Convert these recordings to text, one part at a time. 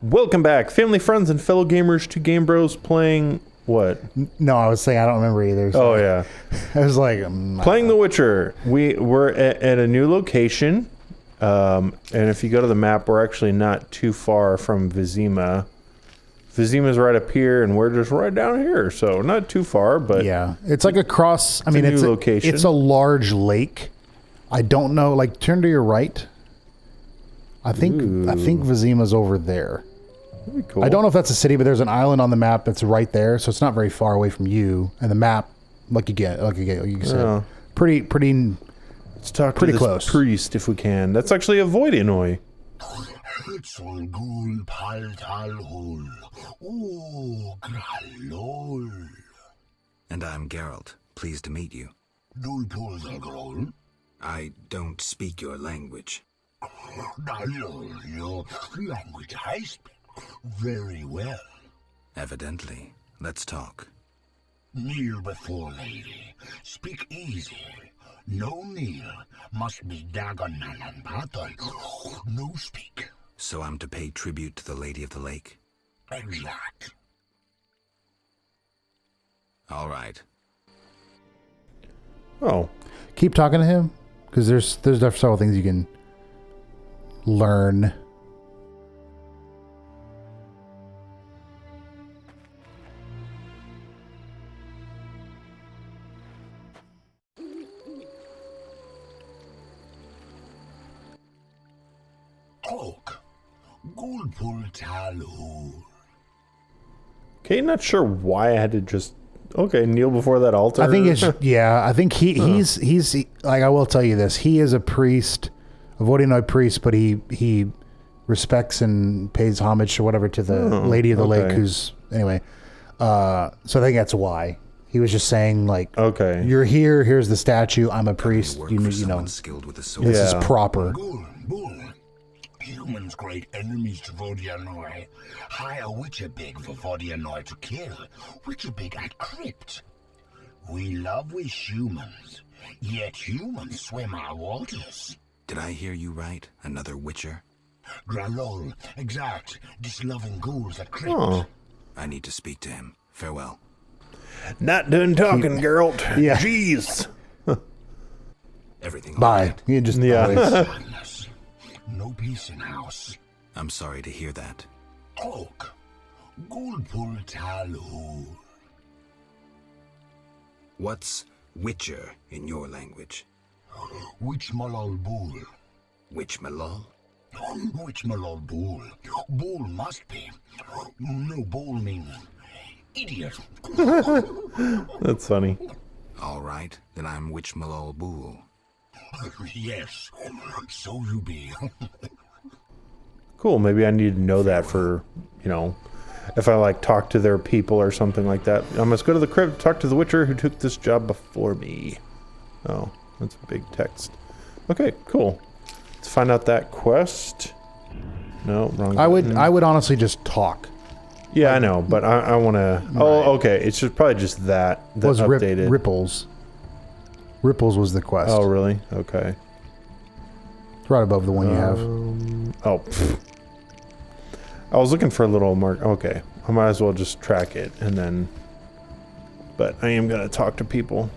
Welcome back, family, friends, and fellow gamers to Game Bros playing what? No, I was saying I don't remember either. So Oh, yeah. I was like... playing The Witcher. We're at a new location, and if you go to the map, we're actually not too far from Vizima. Vizima's right up here, and we're just right down here, so not too far, but... Yeah, it's like across... I mean, it's a new location. It's a large lake. I don't know, like, turn to your right. I think Vizima's over there. That'd be cool. I don't know if that's a city, but there's an island on the map that's right there, so it's not very far away from you. And the map, like you said, pretty Let's talk pretty to this close. priest if we can. That's actually a Voidinoi. And I'm Geralt. Pleased to meet you. I don't speak your language. Your language I speak very well. Evidently. Let's talk. Kneel before lady. Speak easy. No kneel. Must be Dagonan and battle. No speak. So I'm to pay tribute to the Lady of the Lake? Exact. All right. Oh. Keep talking to him, because there's several things you can learn. Oak. Gulpul Talhul. Okay, not sure why I had to just... Okay, kneel before that altar. I think it's I think he's like, I will tell you this. He is a priest, a Voidinoi priest, but he respects and pays homage or whatever to the Lady of the Lake, who's anyway. So I think that's why. He was just saying, like, okay, you're here, here's the statue, I'm a priest, you know, skilled with a sword. this is proper. Bull. Humans great enemies to Voidinoi. Hire Witcher big for Voidinoi to kill. Witcher big at crypt. We love humans, yet humans swim our waters. Did I hear you right? Another Witcher? Gralol, exact. Disloving ghouls at crypt. Oh. I need to speak to him. Farewell. Not done talking, Geralt. Yeah. Jeez. Everything Bye. all right? You just Sadness. No peace in house. I'm sorry to hear that. Oak. Gulpul Talhul. What's Witcher in your language? Which Malal Bull? Witch Malol? Which Malal Bull? Bull must be. No, Bull means idiot. That's funny. All right, then I'm Witch Malol Bool. Yes, so you be. Cool, maybe I need to know that for, if I, like, talk to their people or something like that. I must go to the crypt to talk to the Witcher who took this job before me. Oh, that's big text. Okay, cool. Let's find out that quest. No, wrong button. I would honestly just talk. Yeah, I know, but I want to... Oh, okay, it's probably just that Was updated. Ripples. Ripples was the quest. Oh, really? Okay. It's right above the one you have. Oh, pfft. I was looking for a little mark. Okay, I might as well just track it and then... But I am going to talk to people.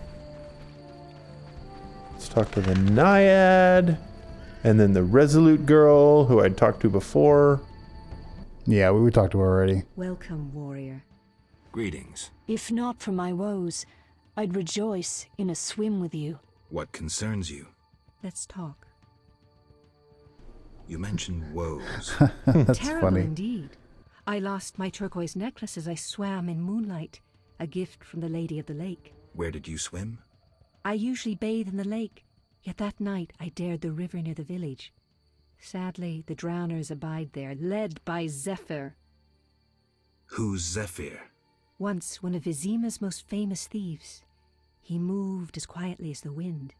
Let's talk to the Naiad. And then the Resolute girl who I'd talked to before. Yeah, we talked to her already. Welcome, warrior. Greetings. If not for my woes, I'd rejoice in a swim with you. What concerns you? Let's talk. You mentioned woes. That's Terrible funny. indeed. I lost my turquoise necklace as I swam in moonlight, a gift from the Lady of the Lake. Where did you swim? I usually bathe in the lake, yet that night I dared the river near the village. Sadly, the drowners abide there, led by Zephyr. Who's Zephyr? Once one of Vizima's most famous thieves. He moved as quietly as the wind,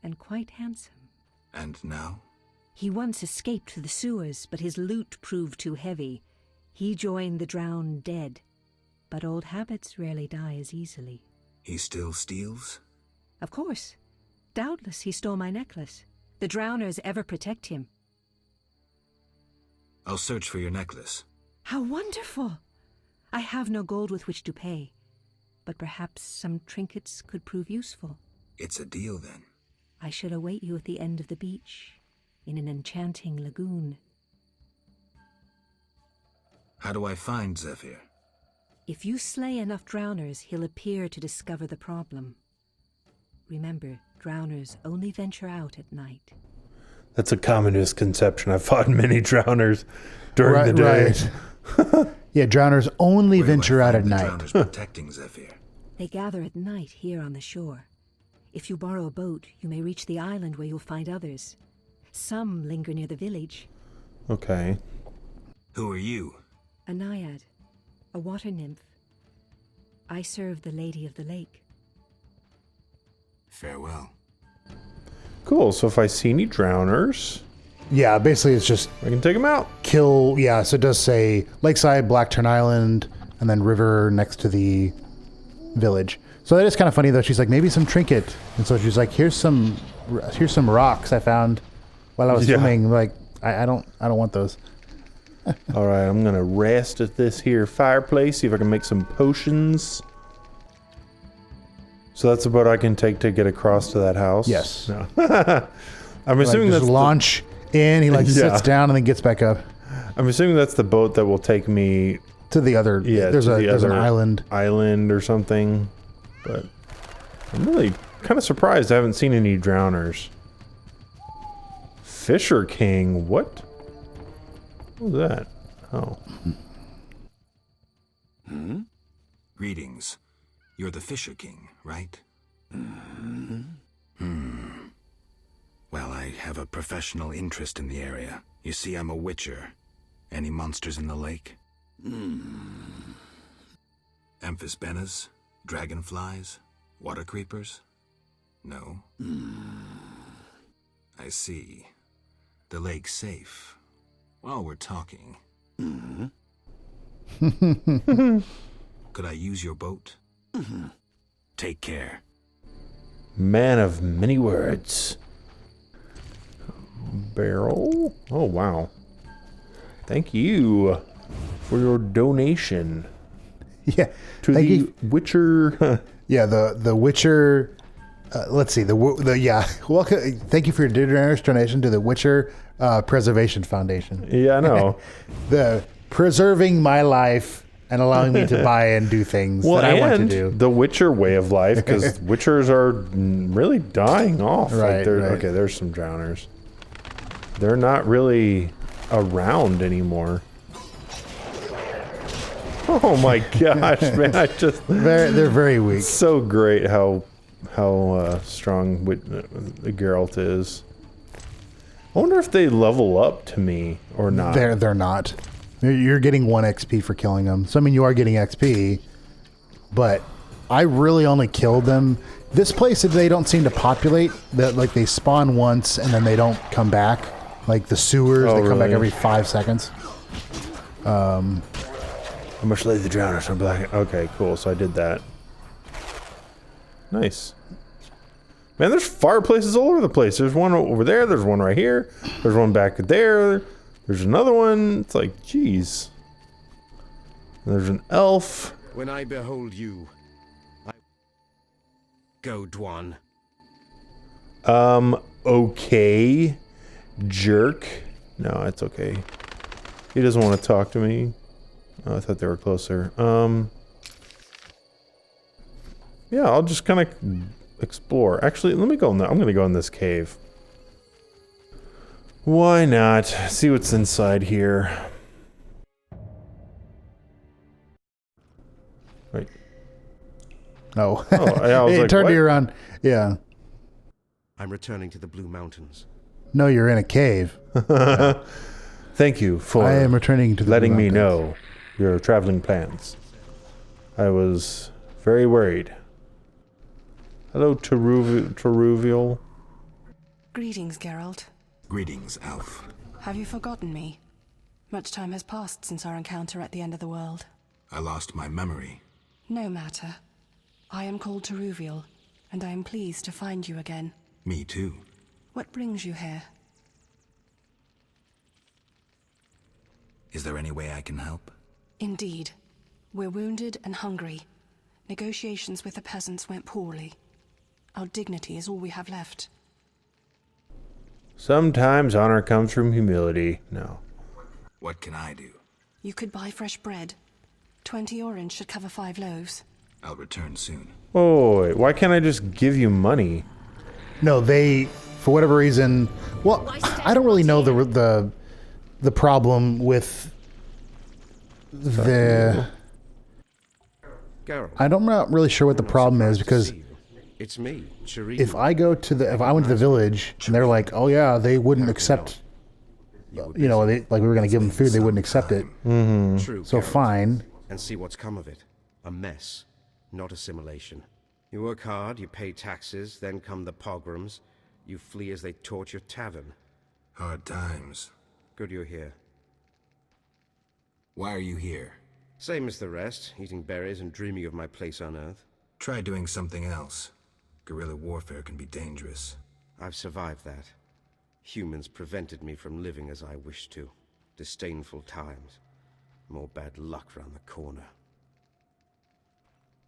and quite handsome. And now? He once escaped through the sewers, but his loot proved too heavy. He joined the drowned dead, but old habits rarely die as easily. He still steals? Of course. Doubtless he stole my necklace. The drowners ever protect him. I'll search for your necklace. How wonderful! I have no gold with which to pay, but perhaps some trinkets could prove useful. It's a deal, then. I shall await you at the end of the beach, in an enchanting lagoon. How do I find Zephyr? If you slay enough drowners, he'll appear to discover the problem. Remember, drowners only venture out at night. That's a common misconception. I've fought many drowners during the day. Right. Yeah, drowners only Where do I venture out find at the night. drowners protecting Zephyr? They gather at night here on the shore. If you borrow a boat, you may reach the island where you'll find others. Some linger near the village. Okay. Who are you? A naiad, a water nymph. I serve the Lady of the Lake. Farewell. Cool. So if I see any drowners, Yeah, basically it's just I can take them out. kill. Yeah, so it does say Lakeside, Blackturn Island, and then river next to the village. So that is kind of funny though. She's like, maybe some trinket, and so she's like, here's some rocks I found while I was Yeah. swimming. Like, I don't want those. All right, I'm gonna rest at this here fireplace. See if I can make some potions. So that's the boat I can take to get across to that house. Yes. No. I'm assuming Like, that's just launch in. He like Yeah. sits down and then gets back up I'm assuming that's the boat that will take me to the other. Yeah, there's to a the there's an other island. island or something. But I'm really kind of surprised I haven't seen any drowners. Fisher King, what? What was that? Oh. Greetings. You're the Fisher King, right? Well, I have a professional interest in the area. You see, I'm a witcher. Any monsters in the lake? Amphisbaenas? Dragonflies? Water creepers? No? I see. The lake's safe. While we're talking. Could I use your boat? Take care. Man of many words. Barrel? Oh, wow. Thank you for your donation Yeah. to Thank the you. Witcher. Yeah, the Witcher. Let's see. Yeah. Welcome. Thank you for your generous donation to the Witcher Preservation Foundation. Yeah, I know. The preserving my life and allowing me to buy and do things that I want to and do. the Witcher way of life, because Witchers are really dying off. Right, right. Okay, there's some drowners. They're not really around anymore. Oh my gosh, man! They're very weak. It's so great how strong Geralt is. I wonder if they level up to me or not. They're not. You're getting 1 XP for killing them. So I mean, you are getting XP, but I really only killed them. This place, they don't seem to populate. That like they spawn once and then they don't come back. Like the sewers, Oh, they come back really? every 5 seconds. How much lay the drowners? I'm black. Okay, cool. So I did that. Nice. Man, there's fireplaces all over the place. There's one over there. There's one right here. There's one back there. There's another one. It's like, geez. There's an elf. When I behold you, I go, Dwan. Okay. Jerk. No, it's okay. He doesn't want to talk to me. Oh, I thought they were closer. Yeah, I'll just kind of explore. Actually, let me go in I'm going to go in this cave. Why not? See what's inside here. Wait. No. Oh, I was It like, turned what? you around. Yeah. I'm returning to the Blue Mountains. No, you're in a cave. Thank you for I am returning to the letting me mountains. know your traveling plans. I was very worried. Hello, Teruvial. Greetings, Geralt. Greetings, Elf. Have you forgotten me? Much time has passed since our encounter at the end of the world. I lost my memory. No matter. I am called Teruvial, and I am pleased to find you again. Me too. What brings you here? Is there any way I can help? Indeed. We're wounded and hungry. Negotiations with the peasants went poorly. Our dignity is all we have left. Sometimes honor comes from humility. No. What can I do? You could buy fresh bread. 20 orange should cover 5 loaves. I'll return soon. Oh, wait, why can't I just give you money? No, they, for whatever reason, well, I don't really know the problem with the. Geralt, I'm not really sure what the problem is because it's me, Sharif. if I went to the village and they're like, oh yeah, they wouldn't accept, you know, like we were gonna give them food, they wouldn't accept it. True, So Geralt. fine. And see what's come of it. A mess, not assimilation. You work hard, you pay taxes, then come the pogroms. You flee as they torch your tavern. Hard times. Good you're here. Why are you here? Same as the rest, eating berries and dreaming of my place on Earth. Try doing something else. Guerrilla warfare can be dangerous. I've survived that. Humans prevented me from living as I wished to. Disdainful times. More bad luck round the corner.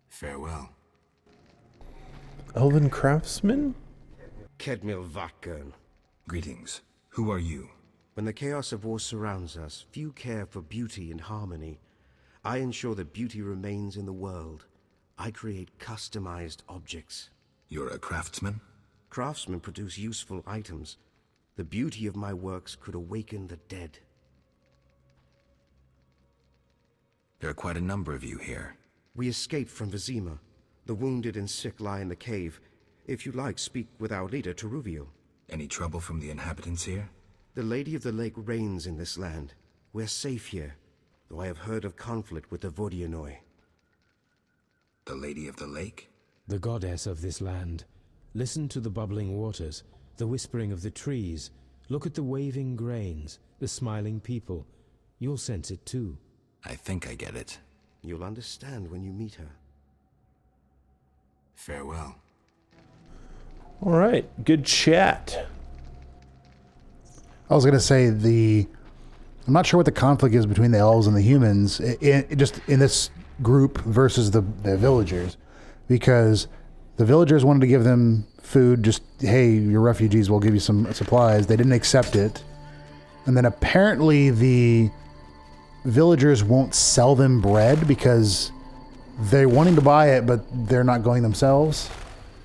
Farewell. Elven craftsman? Kedmil Vatgern. Greetings. Who are you? When the chaos of war surrounds us, few care for beauty and harmony. I ensure that beauty remains in the world. I create customized objects. You're a craftsman? Craftsmen produce useful items. The beauty of my works could awaken the dead. There are quite a number of you here. We escaped from Vizima. The wounded and sick lie in the cave. If you like, speak with our leader, Teruvio. Any trouble from the inhabitants here? The Lady of the Lake reigns in this land. We're safe here, though I have heard of conflict with the Vodianoi. The Lady of the Lake? The goddess of this land. Listen to the bubbling waters, the whispering of the trees. Look at the waving grains, the smiling people. You'll sense it too. I think I get it. You'll understand when you meet her. Farewell. All right, good chat. I was gonna say I'm not sure what the conflict is between the elves and the humans, just in this group versus the villagers, because the villagers wanted to give them food, just, hey, you're refugees, we'll give you some supplies. They didn't accept it. And then apparently the villagers won't sell them bread because they're wanting to buy it, but they're not going themselves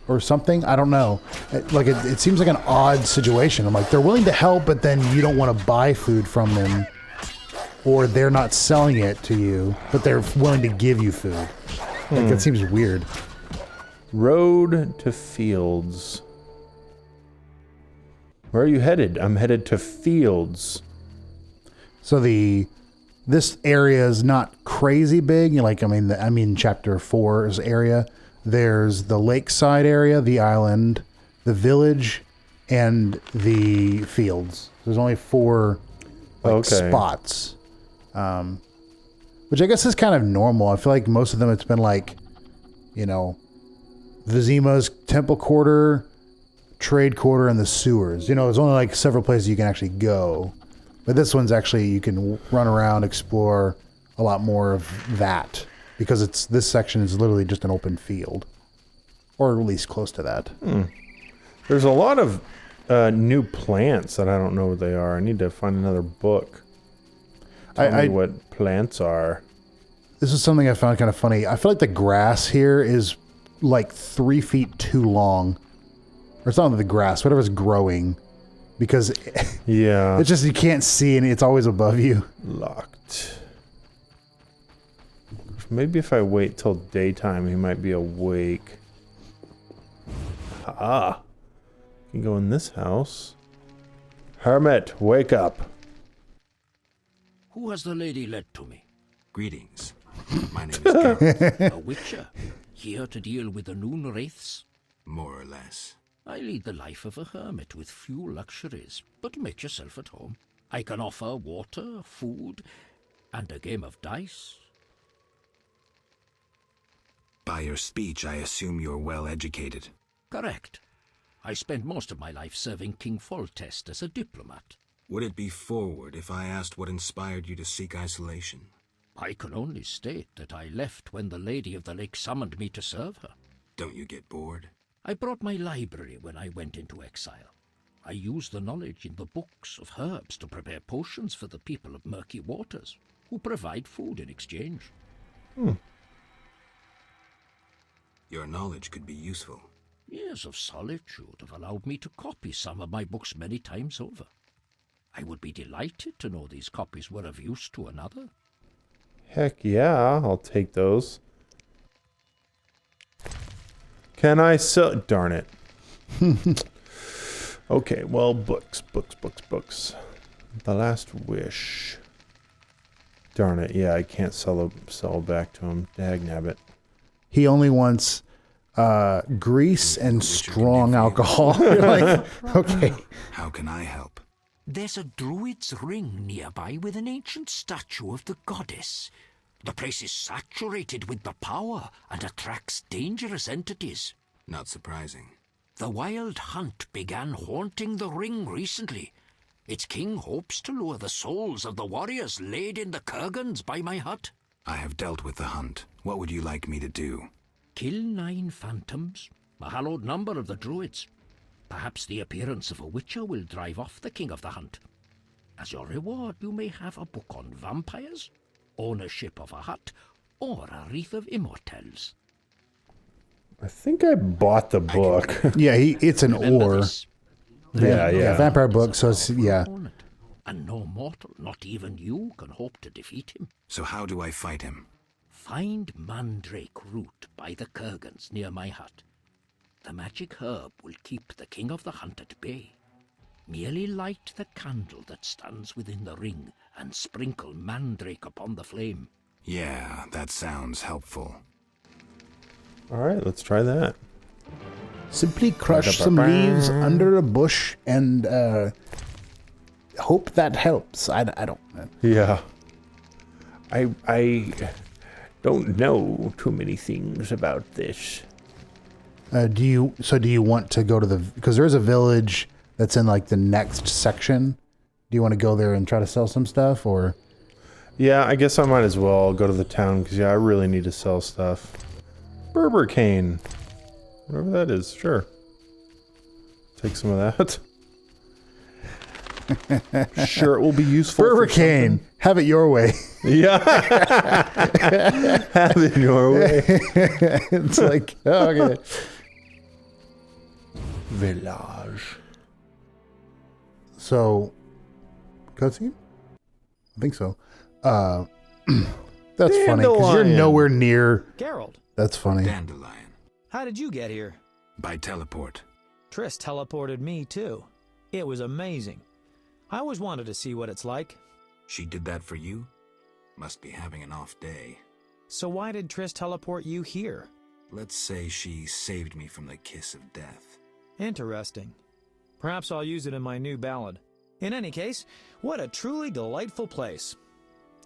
or something. I don't know. It seems like an odd situation. I'm like, they're willing to help, but then you don't want to buy food from them, or they're not selling it to you, but they're willing to give you food. Like, that seems weird. Road to Fields. Where are you headed? I'm headed to Fields. So this area is not crazy big. Like, I mean, chapter 4's area. There's the lakeside area, the island, the village, and the fields. There's only 4 spots, which I guess is kind of normal. I feel like most of them, it's been like, you know, Vizima's temple quarter, trade quarter, and the sewers. You know, there's only like several places you can actually go. But this one's actually, you can run around, explore a lot more of that, because this section is literally just an open field, or at least close to that. There's a lot of new plants that I don't know what they are. I need to find another book. Tell me what plants are. This is something I found kind of funny. I feel like the grass here is like 3 feet too long. Or it's not the grass, whatever's growing. Because yeah, it's just, you can't see and it's always above you. Locked. Maybe if I wait till daytime, he might be awake. Ah. You can go in this house. Hermit, wake up. Who has the lady led to me? Greetings. My name is Geralt. A witcher, here to deal with the noon wraiths? More or less. I lead the life of a hermit with few luxuries, but make yourself at home. I can offer water, food, and a game of dice. By your speech, I assume you're well educated. Correct. I spent most of my life serving King Foltest as a diplomat. Would it be forward if I asked what inspired you to seek isolation? I can only state that I left when the Lady of the Lake summoned me to serve her. Don't you get bored? I brought my library when I went into exile. I used the knowledge in the books of herbs to prepare potions for the people of Murky Waters, who provide food in exchange. Your knowledge could be useful. Years of solitude have allowed me to copy some of my books many times over. I would be delighted to know these copies were of use to another. Heck yeah, I'll take those. Can I sell... Darn it. Okay, well, books. The Last Wish. Darn it, yeah, I can't sell back to him. Dagnabbit. He only wants grease and strong alcohol. You're like, okay. How can I help? There's a druid's ring nearby with an ancient statue of the goddess. The place is saturated with the power and attracts dangerous entities. Not surprising. The wild hunt began haunting the ring recently. Its king hopes to lure the souls of the warriors laid in the kurgans by my hut. I have dealt with the hunt. What would you like me to do? Kill 9 phantoms, a hallowed number of the druids. Perhaps the appearance of a witcher will drive off the king of the hunt. As your reward, you may have a book on vampires, ownership of a hut, or a wreath of immortals. I think I bought the book. Yeah, it's an Remember ore. this. Yeah, vampire book. So it's, yeah. And no mortal, not even you, can hope to defeat him. So how do I fight him? Find mandrake root by the kurgans near my hut. The magic herb will keep the king of the hunt at bay. Merely light the candle that stands within the ring and sprinkle mandrake upon the flame. Yeah, that sounds helpful. All right, let's try that. Simply crush some leaves under a bush and hope that helps. I don't know. Yeah. I don't know too many things about this. Do you want to go to because there's a village that's in like the next section. Do you want to go there and try to sell some stuff, or? Yeah, I guess I might as well go to the town because I really need to sell stuff. Berber cane. Whatever that is, sure. Take some of that. Sure, it will be useful. Berber cane. Have it your way. Yeah. Have it your way. It's like, oh, okay. Village. So, cutscene? I think so. That's funny because you're nowhere near. Geralt. That's funny. Dandelion. How did you get here? By teleport. Triss teleported me too. It was amazing. I always wanted to see what it's like. She did that for you? Must be having an off day. So why did Triss teleport you here? Let's say she saved me from the kiss of death. Interesting. Perhaps I'll use it in my new ballad. In any case, what a truly delightful place.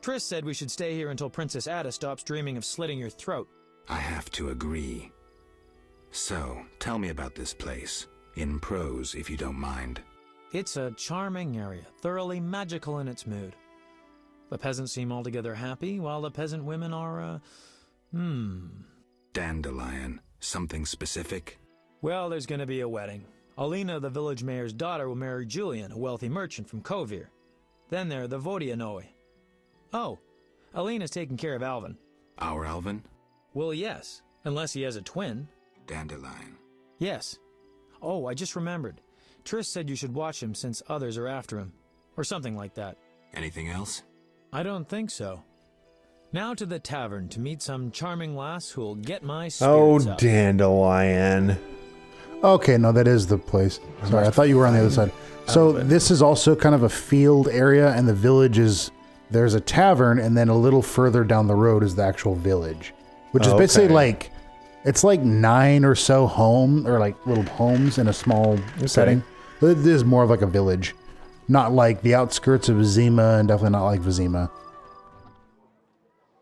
Triss said we should stay here until Princess Ada stops dreaming of slitting your throat. I have to agree. So, tell me about this place. In prose, if you don't mind. It's a charming area, thoroughly magical in its mood. The peasants seem altogether happy, while the peasant women are, Dandelion. Something specific? Well, there's going to be a wedding. Alina, the village mayor's daughter, will marry Julian, a wealthy merchant from Kovir. Then there are the Vodianoi. Oh, Alina's taking care of Alvin. Our Alvin? Well, yes, unless he has a twin. Dandelion. Yes. Oh, I just remembered. Triss said you should watch him since others are after him. Or something like that. Anything else? I don't think so. Now to the tavern to meet some charming lass who'll get my spirits up. Dandelion. Okay, no, that is the place. Sorry, I thought you were on the other side. So this is also kind of a field area, and the village is, there's a tavern, and then a little further down the road is the actual village, which is basically like, it's like 9 or so little homes in a small setting. It is more of like a village, not like the outskirts of Vizima, and definitely not like Vizima.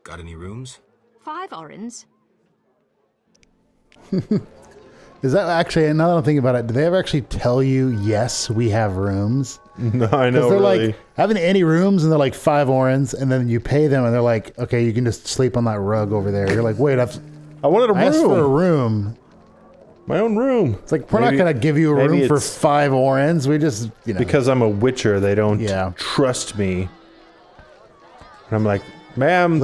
Got any rooms? 5 orens. Is that actually, now that I'm thinking about it, do they ever actually tell you, yes, we have rooms? No, I know. They're really. like having any rooms, and they're like 5 orens, and then you pay them, and they're like, okay, you can just sleep on that rug over there. You're like, wait, I wanted a room. I asked for a room. My own room. It's like, we're not going to give you a room for 5 orens. We just, Because I'm a witcher, they don't trust me. And I'm like, ma'am,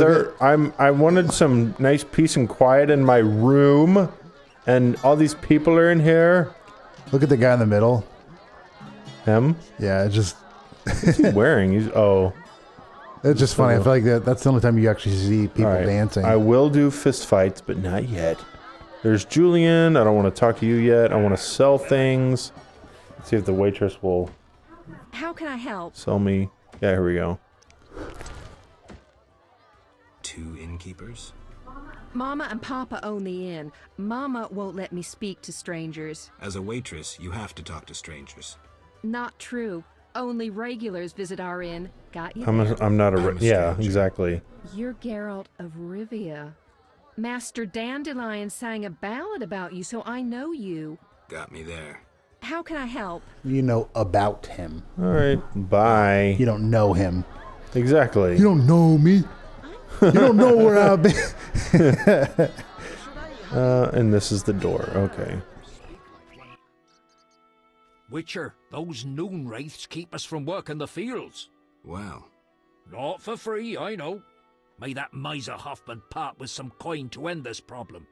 I wanted some nice peace and quiet in my room, and all these people are in here. Look at the guy in the middle. Him? Yeah, it's just... What's he wearing? It's just funny. I feel like that's the only time you actually see people dancing. I will do fist fights, but not yet. There's Julian. I don't want to talk to you yet. I want to sell things. Let's see if the waitress will... How can I help? Sell me. Yeah, here we go. 2 innkeepers? Mama and Papa own the inn. Mama won't let me speak to strangers. As a waitress, you have to talk to strangers. Not true. Only regulars visit our inn. Got you? I'm not a... Yeah, exactly. You're Geralt of Rivia. Master Dandelion sang a ballad about you, so I know you. Got me there. How can I help? You know about him. All right, bye. You don't know him. Exactly. You don't know me. You don't know where I've been. And this is the door. Okay. Witcher, those noon wraiths keep us from working the fields. Well. Not for free, I know. May that miser Hoffman part with some coin to end this problem.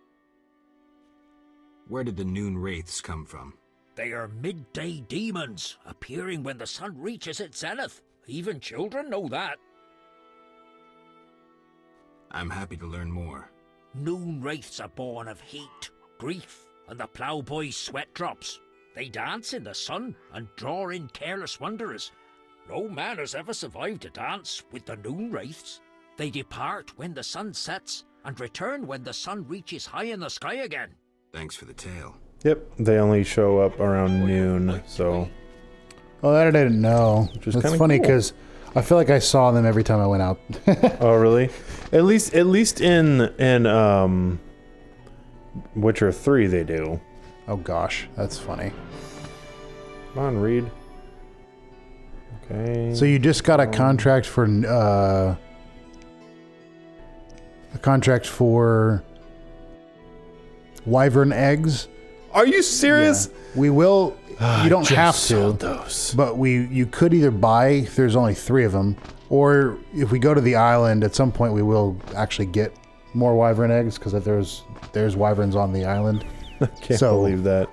Where did the noon wraiths come from? They are midday demons, appearing when the sun reaches its zenith. Even children know that. I'm happy to learn more. Noon wraiths are born of heat, grief, and the ploughboy's sweat drops. They dance in the sun and draw in careless wanderers. No man has ever survived a dance with the noon wraiths. They depart when the sun sets and return when the sun reaches high in the sky again. Thanks for the tale. Yep, they only show up around noon, so... Oh, that I didn't know. It's funny because I feel like I saw them every time I went out. Oh, really? At least in Witcher 3 they do. Oh gosh, that's funny. Come on, Reed. Okay. So you just got a contract for wyvern eggs. Are you serious? Yeah. We will. You don't have to. Sold those. But you could either buy if there's only 3 of them, or if we go to the island at some point, we will actually get more wyvern eggs because there's wyverns on the island. I can't believe that.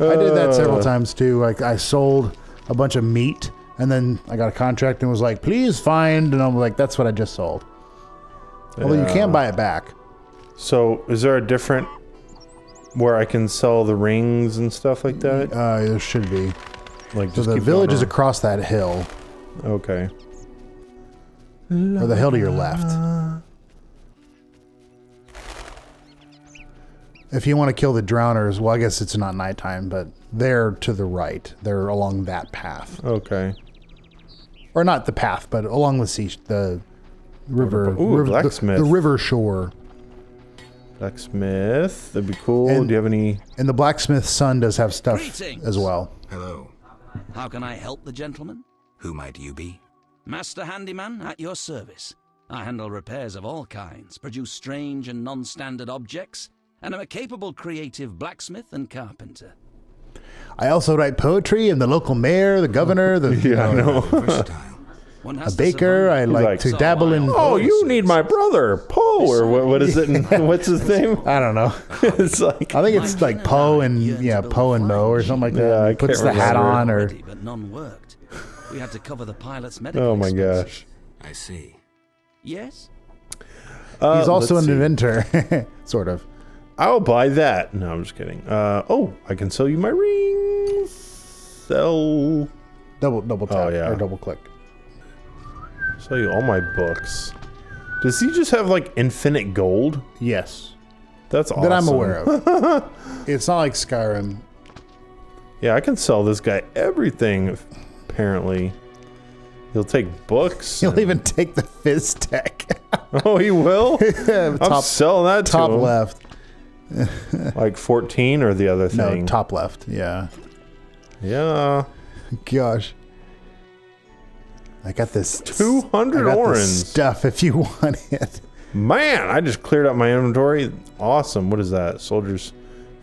I did that several times too. Like I sold a bunch of meat, and then I got a contract and was like, "Please find," and I'm like, "That's what I just sold." Although you can buy it back. So is there a different where I can sell the rings and stuff like that? There should be. Like, so just the keep village going is on. across that hill. Okay. Or the hill to your left. If you want to kill the drowners, well, I guess it's not nighttime, but they're to the right. They're along that path. Okay. Or not the path, but along the river. Ooh, blacksmith. The river shore. Blacksmith. That'd be cool. And- Do you have any... And the blacksmith's son does have stuff Greetings. as well. Hello. How can I help the gentleman? Who might you be? Master Handyman at your service. I handle repairs of all kinds, produce strange and non-standard objects, and am a capable creative blacksmith and carpenter. I also write poetry, and the local mayor, the governor, Yeah, I know. Versatile. One a has to baker. I survive. like to So dabble in. Oh, you need my brother, Poe, or what is it? What's his name? I don't know. It's like... I think it's like Poe and Poe and Mo or something like that. Yeah, I He puts can't the hat remember. on, or Ready, but none worked. We had to cover the pilot's medical Oh my expenses. gosh. I see. Yes? he's also let's an see. inventor, sort of. I'll buy that. No, I'm just kidding. Oh, I can sell you my rings. Sell. Double tap yeah. or double click. Sell you all my books. Does he just have like infinite gold? Yes, That's awesome. that I'm aware of. It's not like Skyrim. Yeah, I can sell this guy everything. Apparently, he'll take books. He'll and- even take the fizz tech. Oh, he will. I'm Top- selling that to Top him. left. Like 14 or the other No, thing. top left. Yeah. Yeah. Gosh. I got this 200 I got orange this stuff if you want it. Man, I just cleared out my inventory. Awesome. What is that? Soldiers.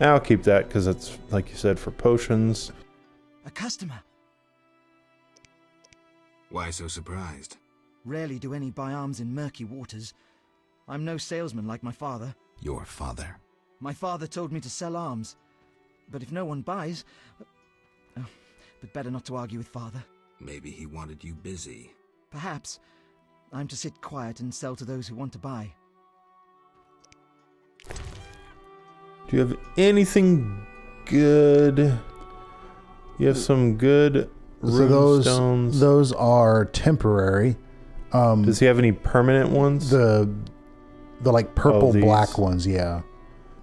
I'll keep that because it's, like you said, for potions. A customer. Why so surprised? Rarely do any buy arms in Murky Waters. I'm no salesman like my father. Your father? My father told me to sell arms. But if no one buys... Oh, but better not to argue with father. Maybe he wanted you busy. Perhaps. I'm to sit quiet and sell to those who want to buy. Do you have anything good? You have some good runestones. Those are temporary. Does he have any permanent ones? The like purple black ones, yeah.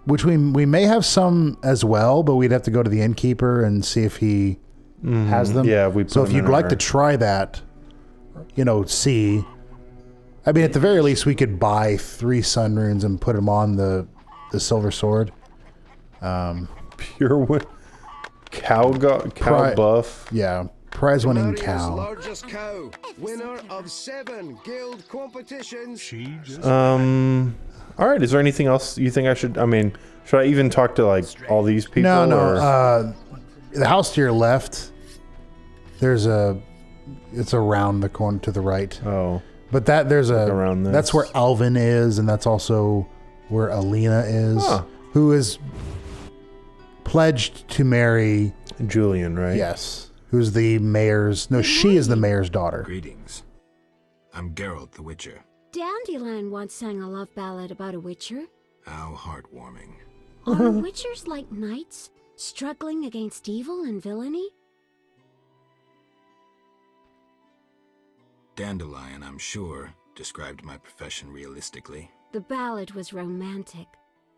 Which we may have some as well, but we'd have to go to the innkeeper and see if he has them. Yeah, so if you'd like to try that, see. I mean, at the very least, we could buy 3 sun runes and put them on the silver sword. Pure cow buff. Yeah, prize-winning America's cow. largest cow, winner of 7 guild competitions. All right. Is there anything else you think I should? I mean, should I even talk to like all these people? No. The house to your left. It's around the corner to the right. Oh. But there's around this. That's where Alvin is, and that's also where Alina is, who is pledged to marry Julian, right? Yes. Who's the mayor's... No, she is the mayor's daughter. Greetings. I'm Geralt the Witcher. Dandelion once sang a love ballad about a witcher. How heartwarming. Are witchers like knights, struggling against evil and villainy? Dandelion, I'm sure, described my profession realistically. The ballad was romantic.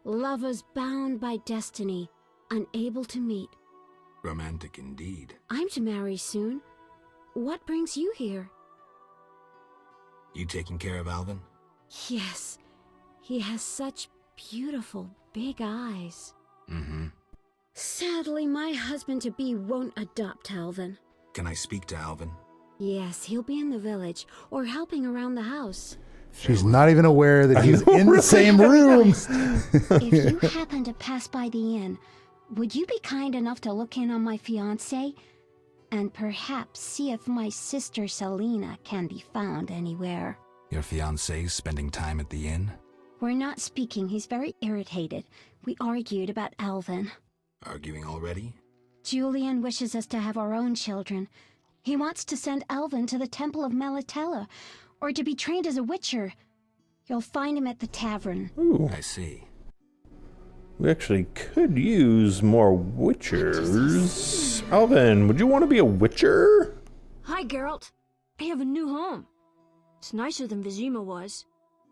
Lovers bound by destiny, unable to meet. Romantic indeed. I'm to marry soon. What brings you here? You taking care of Alvin? Yes. He has such beautiful, big eyes. Mm-hmm. Sadly, my husband-to-be won't adopt Alvin. Can I speak to Alvin? Yes, he'll be in the village, or helping around the house. She's not even aware that he's in the same room. If you happen to pass by the inn, would you be kind enough to look in on my fiancé? And perhaps see if my sister Selena can be found anywhere. Your fiancé's spending time at the inn? We're not speaking. He's very irritated. We argued about Alvin. Arguing already? Julian wishes us to have our own children. He wants to send Alvin to the Temple of Melatella, or to be trained as a witcher. You'll find him at the tavern. Ooh. I see. We actually could use more witchers. Alvin, would you want to be a witcher? Hi, Geralt. I have a new home. It's nicer than Vizima was.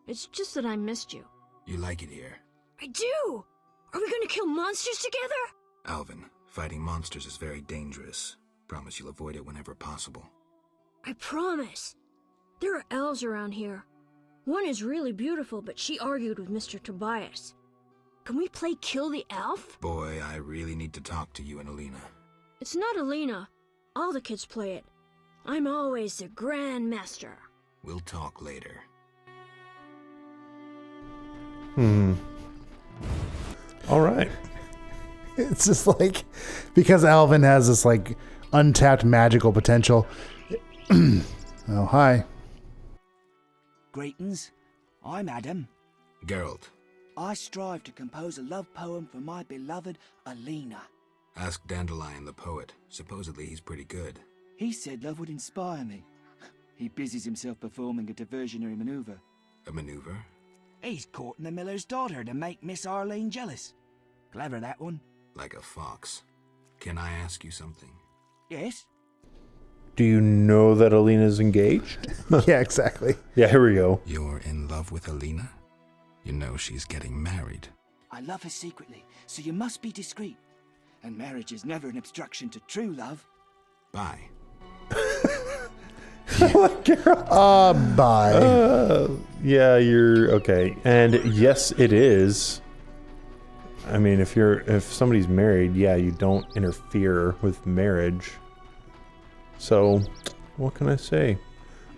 It's just that I missed you. You like it here? I do! Are we gonna kill monsters together? Alvin, fighting monsters is very dangerous. Promise you'll avoid it whenever possible. I promise. There are elves around here. One is really beautiful, but she argued with Mr. Tobias. Can we play Kill the Elf? Boy, I really need to talk to you and Alina. It's not Alina. All the kids play it. I'm always the Grand Master. We'll talk later. All right. It's just like, because Alvin has this like untapped magical potential. Oh, hi. Greetings. I'm Adam. Geralt. I strive to compose a love poem for my beloved Alina. Ask Dandelion the poet. Supposedly he's pretty good. He said love would inspire me. He busies himself performing a diversionary maneuver. A maneuver? He's courting the miller's daughter to make Miss Arlene jealous. Clever, that one. Like a fox. Can I ask you something? Yes? Do you know that Alina's engaged? Yeah, exactly. Yeah, here we go. You're in love with Alina? You know she's getting married. I love her secretly, so you must be discreet. And marriage is never an obstruction to true love. Bye. Bye. Yeah, you're okay. And yes, it is. I mean, if somebody's married, yeah, you don't interfere with marriage. So, what can I say?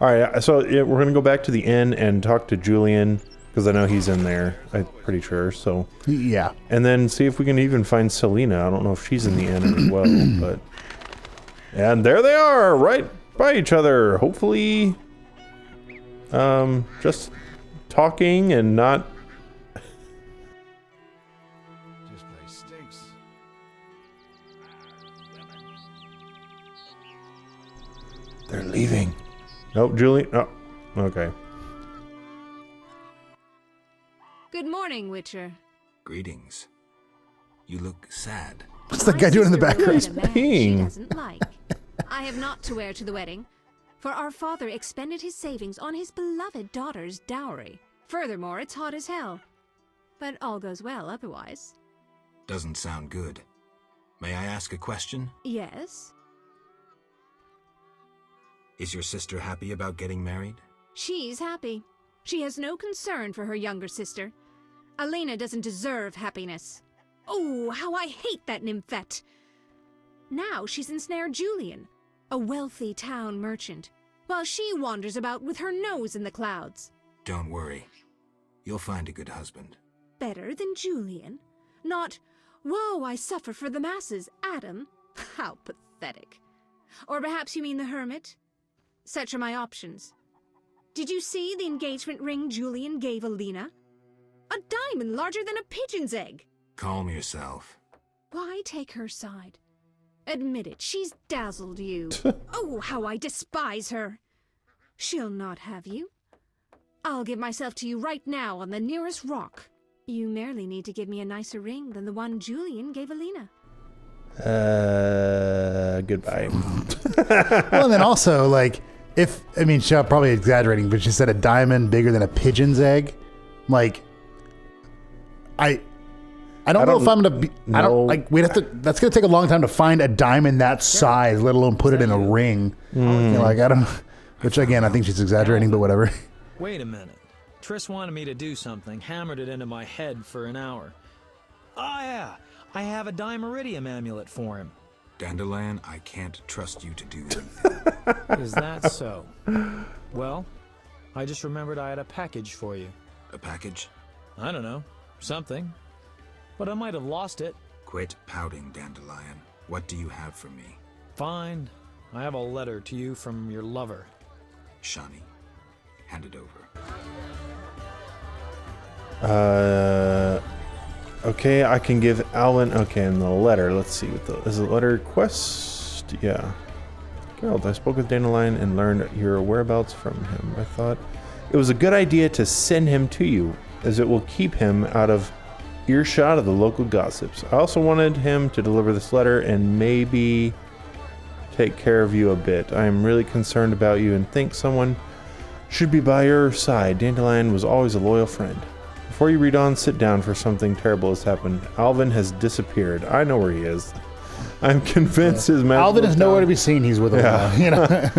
All right, so we're going to go back to the inn and talk to Julian, because I know he's in there, I'm pretty sure, so... Yeah. And then see if we can even find Selena. I don't know if she's in the inn as well, but... And there they are, right by each other, hopefully... just talking and not... This place stinks. They're leaving. Nope, Julian... Oh, okay. Good morning, Witcher. Greetings. You look sad. What's that guy doing in the background? She doesn't like. I have naught to wear to the wedding, for our father expended his savings on his beloved daughter's dowry. Furthermore, it's hot as hell. But all goes well otherwise. Doesn't sound good. May I ask a question? Yes? Is your sister happy about getting married? She's happy. She has no concern for her younger sister. Elena doesn't deserve happiness. Oh, how I hate that nymphette! Now she's ensnared Julian, a wealthy town merchant, while she wanders about with her nose in the clouds. Don't worry. You'll find a good husband. Better than Julian? Not, woe, I suffer for the masses, Adam? How pathetic. Or perhaps you mean the hermit? Such are my options. Did you see the engagement ring Julian gave Alina? A diamond larger than a pigeon's egg. Calm yourself. Why take her side? Admit it, she's dazzled you. Oh, how I despise her. She'll not have you. I'll give myself to you right now on the nearest rock. You merely need to give me a nicer ring than the one Julian gave Alina. Goodbye. Well, and then also, like, she's probably exaggerating, but she said a diamond bigger than a pigeon's egg. Like, I don't know if I'm gonna be. I don't like. We'd have to. That's gonna take a long time to find a diamond that size, let alone put it in a ring. You know, like, I don't. Which again, I think she's exaggerating, but whatever. Wait a minute. Triss wanted me to do something, hammered it into my head for an hour. Oh yeah, I have a Dimeridium amulet for him. Dandelion, I can't trust you to do anything. Is that so? Well, I just remembered I had a package for you. A package? I don't know. Something. But I might have lost it. Quit pouting, Dandelion. What do you have for me? Fine. I have a letter to you from your lover. Shani, hand it over. Okay, I can give Alvin... Okay, and the letter. Let's see. Is the letter quest? Yeah. Geralt, I spoke with Dandelion and learned your whereabouts from him. I thought it was a good idea to send him to you, as it will keep him out of earshot of the local gossips. I also wanted him to deliver this letter and maybe take care of you a bit. I am really concerned about you and think someone should be by your side. Dandelion was always a loyal friend. Before you read on, sit down, for something terrible has happened. Alvin has disappeared. I know where he is. I'm convinced his magical Alvin is nowhere to be seen. He's with him. You know?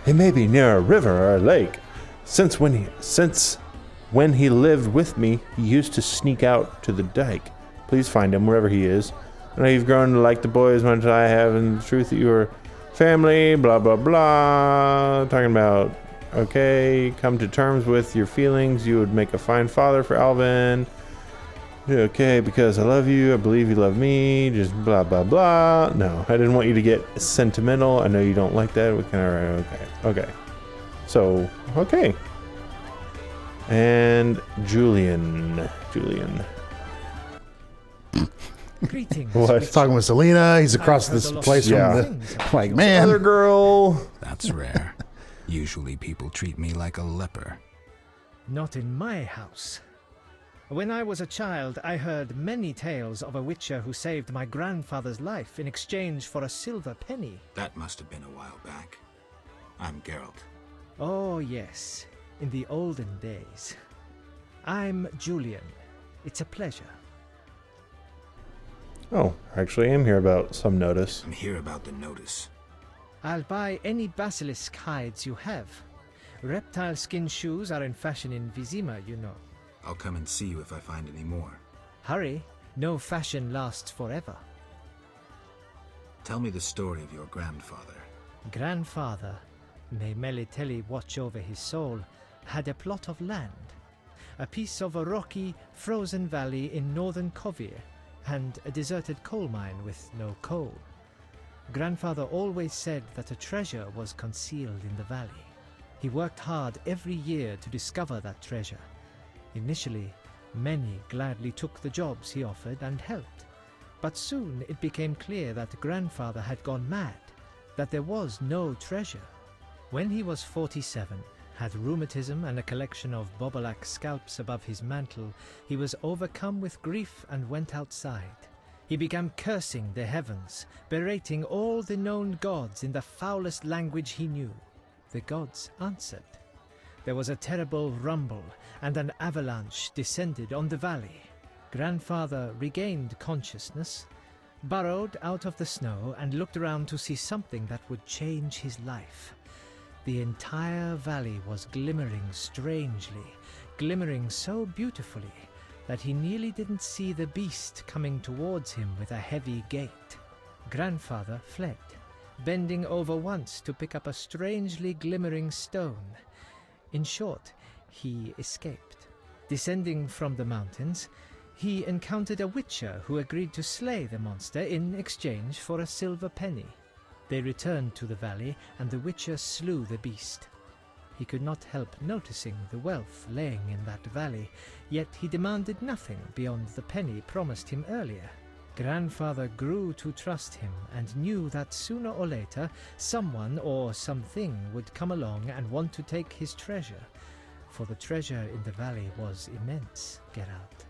He may be near a river or a lake. Since when he lived with me, he used to sneak out to the dike. Please find him wherever he is. I know you've grown to like the boy as much as I have, and the truth that you are family, blah, blah, blah. Talking about, okay, come to terms with your feelings. You would make a fine father for Alvin. Okay, because I love you. I believe you love me. Just blah, blah, blah. No, I didn't want you to get sentimental. I know you don't like that. We can, okay. So, okay. And Julian. Greetings. What? He's talking with Selena. He's across this place from the... Like, man. Other girl. That's rare. Usually people treat me like a leper. Not in my house. When I was a child, I heard many tales of a witcher who saved my grandfather's life in exchange for a silver penny. That must have been a while back. I'm Geralt. Oh, yes. In the olden days. I'm Julian. It's a pleasure. Oh, actually, I am here about some notice. I'm here about the notice. I'll buy any basilisk hides you have. Reptile skin shoes are in fashion in Vizima, you know. I'll come and see you if I find any more. Hurry. No fashion lasts forever. Tell me the story of your grandfather. Grandfather. may Melitele watch over his soul, had a plot of land, a piece of a rocky, frozen valley in northern Kovir, and a deserted coal mine with no coal. Grandfather always said that a treasure was concealed in the valley. He worked hard every year to discover that treasure. Initially, many gladly took the jobs he offered and helped. But soon it became clear that Grandfather had gone mad, that there was no treasure. When he was 47, had rheumatism and a collection of Bobolak scalps above his mantle, he was overcome with grief and went outside. He began cursing the heavens, berating all the known gods in the foulest language he knew. The gods answered. There was a terrible rumble, and an avalanche descended on the valley. Grandfather regained consciousness, burrowed out of the snow, and looked around to see something that would change his life. The entire valley was glimmering strangely, glimmering so beautifully that he nearly didn't see the beast coming towards him with a heavy gait. Grandfather fled, bending over once to pick up a strangely glimmering stone. In short, he escaped. Descending from the mountains, he encountered a witcher who agreed to slay the monster in exchange for a silver penny. They returned to the valley, and the witcher slew the beast. He could not help noticing the wealth laying in that valley, yet he demanded nothing beyond the penny promised him earlier. Grandfather grew to trust him and knew that sooner or later someone or something would come along and want to take his treasure, for the treasure in the valley was immense, Geralt.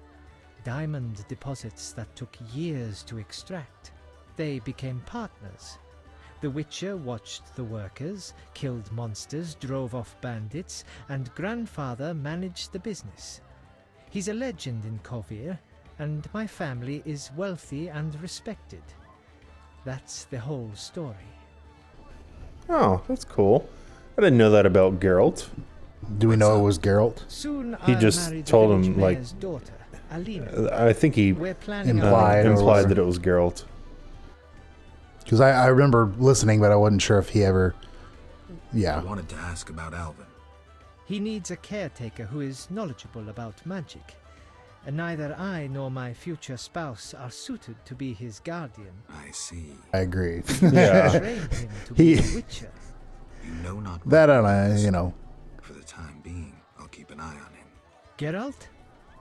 Diamond deposits that took years to extract. They became partners. The Witcher watched the workers, killed monsters, drove off bandits, and Grandfather managed the business. He's a legend in Kovir, and my family is wealthy and respected. That's the whole story. Oh, that's cool. I didn't know that about Geralt. Do we know it was Geralt? Soon He I just married the told village him, like, mayor's daughter, Alina. I think he We're planning implied that it was Geralt. Because I remember listening, but I wasn't sure if he ever... Yeah. I wanted to ask about Alvin. He needs a caretaker who is knowledgeable about magic. And neither I nor my future spouse are suited to be his guardian. I see. I agree. Yeah. Train him to be a witcher. You know not That and I, you know. For the time being, I'll keep an eye on him. Geralt?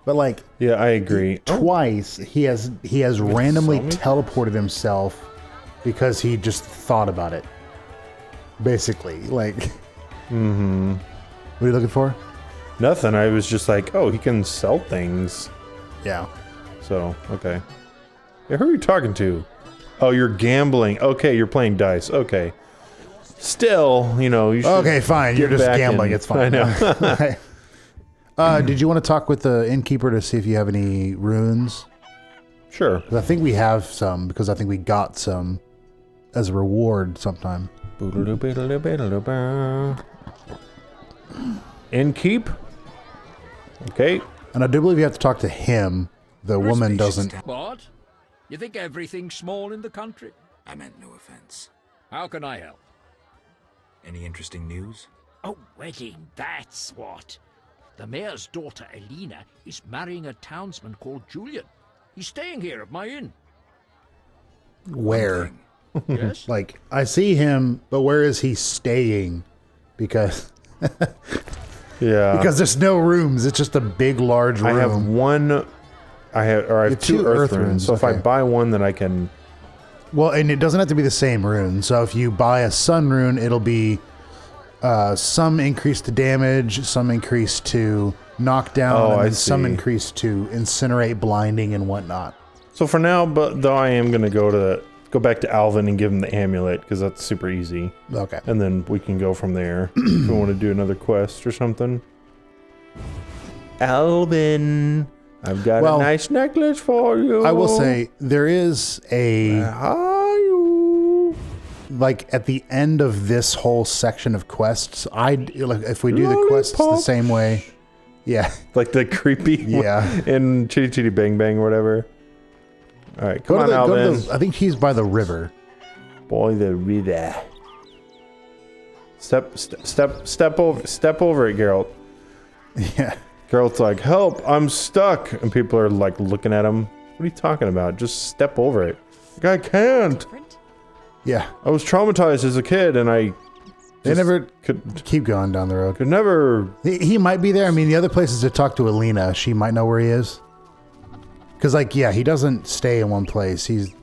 But like... Yeah, I agree. Twice, he has randomly teleported himself because he just thought about it. Basically, like... Mm-hmm. What are you looking for? Nothing. I was just like, oh, he can sell things. Yeah. So, okay. Yeah, who are you talking to? Oh, you're gambling. Okay, you're playing dice. Okay. Still, you know, you should... Okay, fine. You're just gambling. It's fine. I know. Did you want to talk with the innkeeper to see if you have any runes? Sure. 'Cause I think we have some, because I think we got some as a reward sometime. Innkeep? Okay. And I do believe you have to talk to him. The woman doesn't. What? You think everything's small in the country? I meant no offense. How can I help? Any interesting news? A wedding, that's what. The mayor's daughter, Alina, is marrying a townsman called Julian. He's staying here at my inn. Where? Yes? Like, I see him, but where is he staying? Because... Yeah. Because there's no rooms. It's just a big, large room. I have one... I have two earth runes. So if I buy one, then I can... Well, and it doesn't have to be the same rune. So if you buy a sun rune, it'll be some increase to damage, some increase to knockdown, and then some increase to incinerate, blinding, and whatnot. So for now, but though I am going to go back to Alvin and give him the amulet, because that's super easy. Okay. And then we can go from there if we want to do another quest or something. Alvin, I've got a nice necklace for you. I will say, there is a... Where are you? Like, at the end of this whole section of quests, if we do the quests the same way... Yeah. Like the creepy yeah. one in Chitty Chitty Bang Bang or whatever. All right, come on, Alvin. I think he's by the river. By the river. Step over it, Geralt. Yeah. Geralt's like, help, I'm stuck. And people are like looking at him. What are you talking about? Just step over it. Like, I can't. Yeah. I was traumatized as a kid and they never could keep going down the road. Could never. He might be there. I mean, the other place is to talk to Alina. She might know where he is. Because, like, yeah, he doesn't stay in one place. He's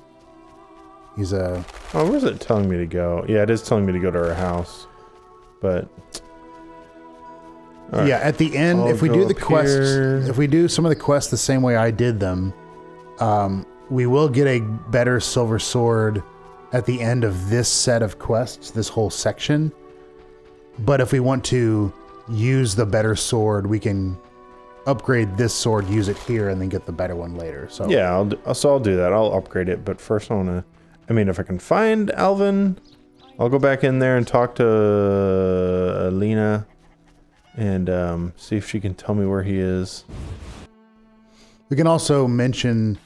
Oh, where's it telling me to go? Yeah, it is telling me to go to her house. But right. Yeah, at the end, if we do the quests, if we do some of the quests the same way I did them, we will get a better silver sword at the end of this set of quests, this whole section. But if we want to use the better sword, we can upgrade this sword, use it here, and then get the better one later. So yeah, I'll do that. I'll upgrade it, but first I want to. I mean, if I can find Alvin, I'll go back in there and talk to Alina and see if she can tell me where he is. We can also mention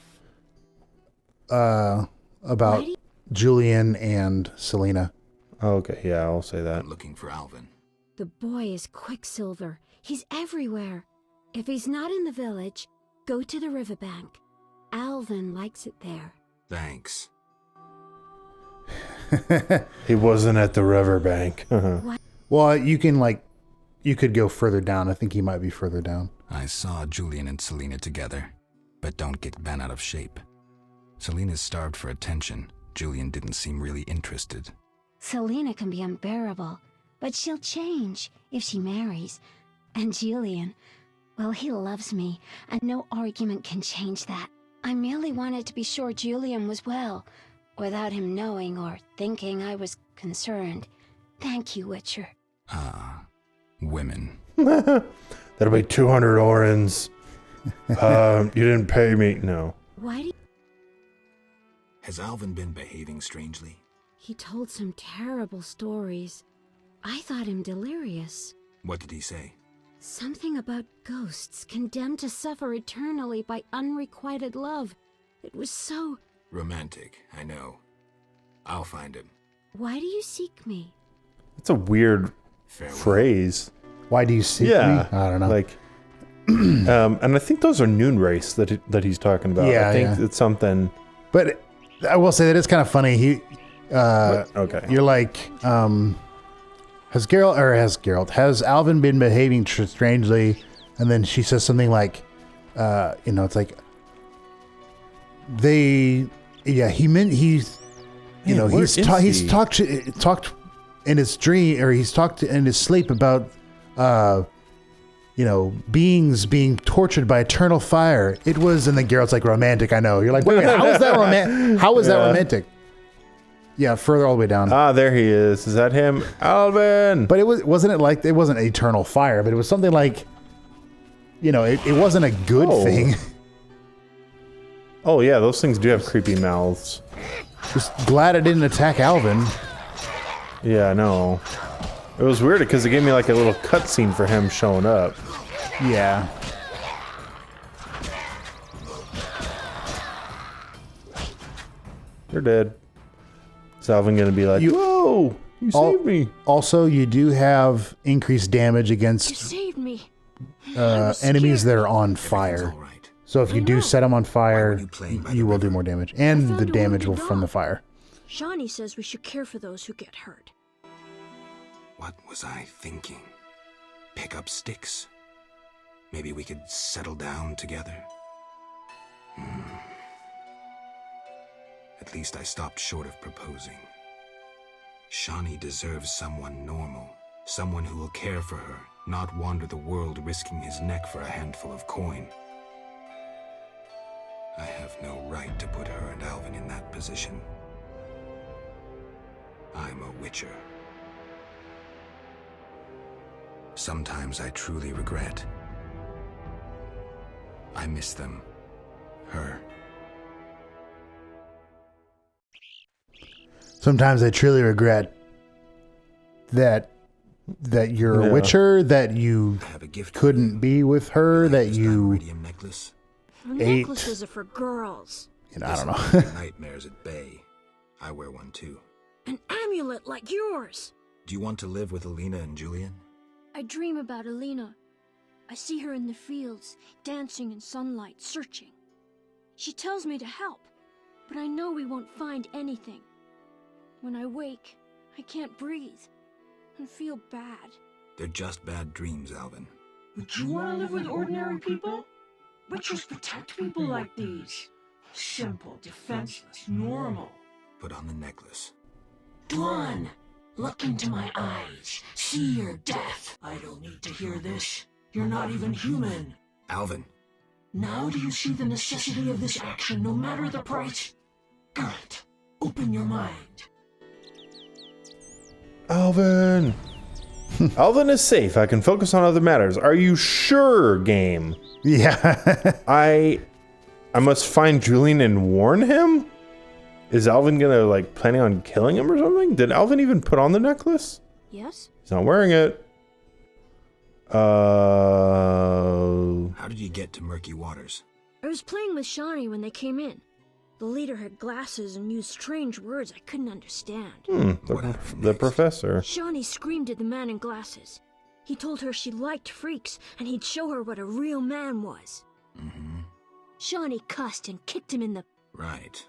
about Julian and Selena. Oh, okay, yeah, I'll say that. I'm looking for Alvin. The boy is Quicksilver. He's everywhere. If he's not in the village, go to the riverbank. Alvin likes it there. Thanks. He wasn't at the riverbank. Well, you could go further down. I think he might be further down. I saw Julian and Selena together, but don't get bent out of shape. Selena's starved for attention. Julian didn't seem really interested. Selena can be unbearable, but she'll change if she marries. And Julian, well, he loves me, and no argument can change that. I merely wanted to be sure Julian was well, without him knowing or thinking I was concerned. Thank you, Witcher. Women. That'll be 200 orens. You didn't pay me. No. Why do Has Alvin been behaving strangely? He told some terrible stories. I thought him delirious. What did he say? Something about ghosts condemned to suffer eternally by unrequited love. It was so... Romantic, I know. I'll find him. Why do you seek me? It's a weird phrase. Why do you seek me? I don't know. Like, and I think those are Noon Race that he's talking about. Yeah, I think it's something. But I will say that it's kind of funny. Okay. You're like, has Alvin been behaving strangely? And then she says something like, it's like, he's talked in his dream, or he's talked in his sleep about, beings being tortured by eternal fire. It was, and then Geralt's like, romantic. I know. You're like, wait, how is that romantic? How is that romantic? Yeah, further all the way down. Ah, there he is. Is that him, Alvin? But it wasn't eternal fire, but it was something like, it wasn't a good thing. Oh yeah, those things do have creepy mouths. Just glad I didn't attack Alvin. Yeah, I know. It was weird because it gave me like a little cutscene for him showing up. Yeah. You're dead. Is Alvin gonna be like, whoa, you saved me? Also, you do have increased damage against You saved me. enemies that are on fire. So if you do set them on fire, you will do more damage. And the damage will from the fire. Shawnee says we should care for those who get hurt. What was I thinking? Pick up sticks? Maybe we could settle down together? At least I stopped short of proposing. Shawnee deserves someone normal. Someone who will care for her, not wander the world risking his neck for a handful of coin. I have no right to put her and Alvin in that position. I'm a Witcher. Sometimes I truly regret. I miss them. Her. Sometimes I truly regret that you're a Witcher, that you couldn't be with her, that you ate. Necklaces are for girls. I don't know. Nightmares at bay. I wear one too. An amulet like yours. Do you want to live with Alina and Julian? I dream about Alina. I see her in the fields, dancing in sunlight, searching. She tells me to help, but I know we won't find anything. When I wake, I can't breathe and feel bad. They're just bad dreams, Alvin. Would you want to live with ordinary people? Witchers protect people like these. Simple, defenseless, normal. Put on the necklace. Dwan, look into my eyes. See your death. I don't need to hear this. You're not even human. Alvin. Now do you see the necessity of this action, no matter the price? Garrett, open your mind. Alvin! Alvin is safe. I can focus on other matters. Are you sure, game? Yeah. I must find Julian and warn him? Is Alvin gonna, like, planning on killing him or something? Did Alvin even put on the necklace? Yes? He's not wearing it. How did you get to Murky Waters? I was playing with Shawnee when they came in. The leader had glasses and used strange words I couldn't understand. The professor. Shawnee screamed at the man in glasses. He told her she liked freaks, and he'd show her what a real man was. Shawnee cussed and kicked him in the... Right.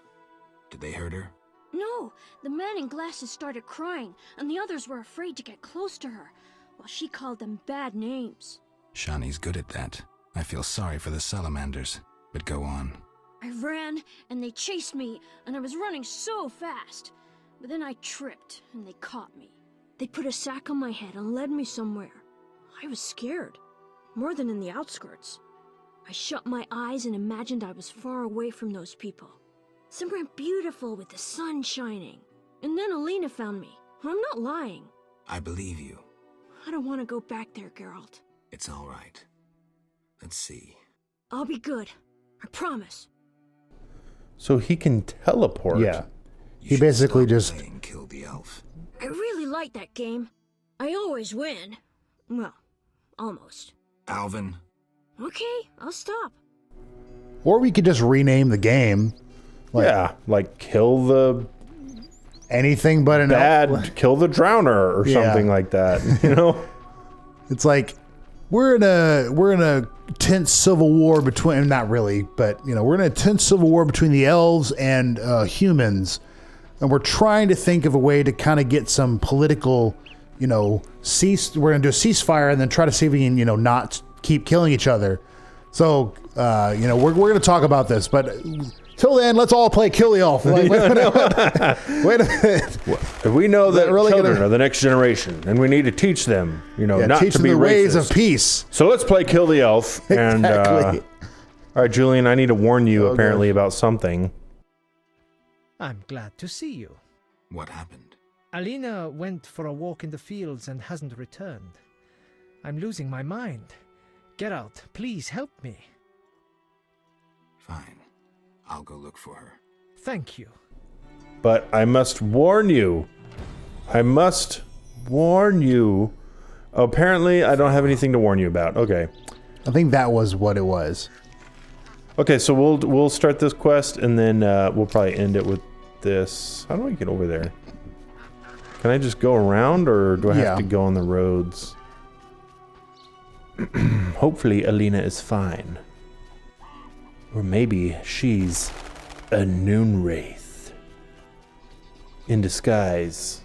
Did they hurt her? No, the man in glasses started crying, and the others were afraid to get close to her, while she called them bad names. Shawnee's good at that. I feel sorry for the salamanders, but go on. I ran, and they chased me, and I was running so fast. But then I tripped, and they caught me. They put a sack on my head and led me somewhere. I was scared, more than in the outskirts. I shut my eyes and imagined I was far away from those people. Somewhere beautiful with the sun shining. And then Alina found me. I'm not lying. I believe you. I don't want to go back there, Geralt. It's all right. Let's see. I'll be good. I promise. So he can teleport. Yeah. He basically just... Kill the elf. I really like that game. I always win. Well, almost. Alvin. Okay, I'll stop. Or we could just rename the game. Like, yeah, like kill the... Anything but an elf. Kill the drowner or something like that, you know? It's like we're in a tense civil war between, not really, but you know, we're in a tense civil war between the elves and humans, and we're trying to think of a way to kind of get some political, you know, we're gonna do a ceasefire and then try to see if we can, you know, not keep killing each other. So you know, we're gonna talk about this, but till then, let's all play Kill the Elf. Like, wait a minute. We know that really children are the next generation, and we need to teach them, you know, not teach to them be the racist. Ways of peace. So let's play Kill the Elf. And all right, Julian, I need to warn you apparently about something. I'm glad to see you. What happened? Alina went for a walk in the fields and hasn't returned. I'm losing my mind. Geralt, please help me. Fine. I'll go look for her. Thank you. But I must warn you. Apparently, I don't have anything to warn you about. Okay. I think that was what it was. Okay, so we'll start this quest, and then we'll probably end it with this. How do I get over there? Can I just go around, or do I have to go on the roads? Hopefully, Alina is fine. Or maybe she's a noon wraith in disguise.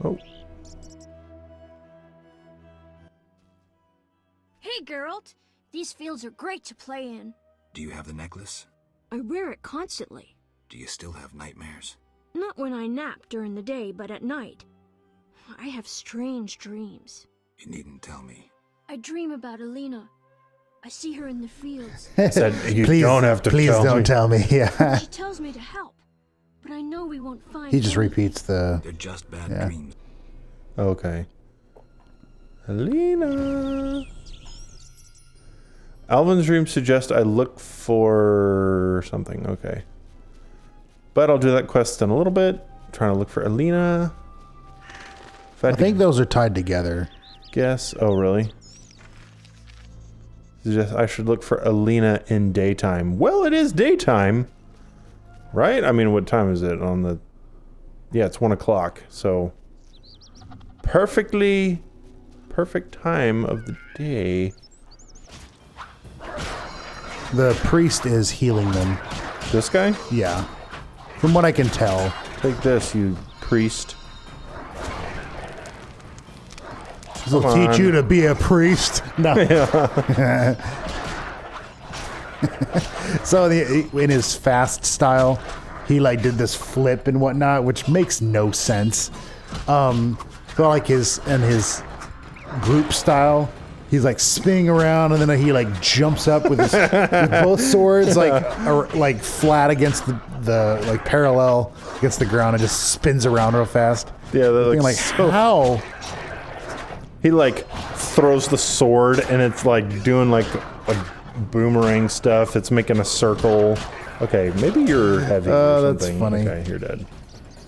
Oh. Hey, Geralt. These fields are great to play in. Do you have the necklace? I wear it constantly. Do you still have nightmares? Not when I nap during the day, but at night. I have strange dreams. You needn't tell me. I dream about Alina. I see her in the fields. Said, you don't have to tell me. Yeah. She tells me to help, but I know we won't find He just anything. repeats the... They're just bad dreams. Okay. Alina. Alvin's dreams suggest I look for something. Okay. But I'll do that quest in a little bit. I'm trying to look for Alina. I think those are tied together. Guess. Oh, really? I should look for Alina in daytime. Well, it is daytime. Right? I mean, what time is it on the... Yeah, it's 1 o'clock, so... Perfect time of the day. The priest is healing them. This guy? Yeah. From what I can tell. Take this, you priest. We'll teach you to be a priest. No. So in his fast style, he like did this flip and whatnot, which makes no sense. But like his group style, he's like spinning around and then he like jumps up with his with both swords like flat against the like parallel against the ground and just spins around real fast. Yeah, they're like so... how? He like throws the sword and it's like doing like a boomerang stuff. It's making a circle. Okay, maybe you're heavy or something. That's funny. Okay, you're dead.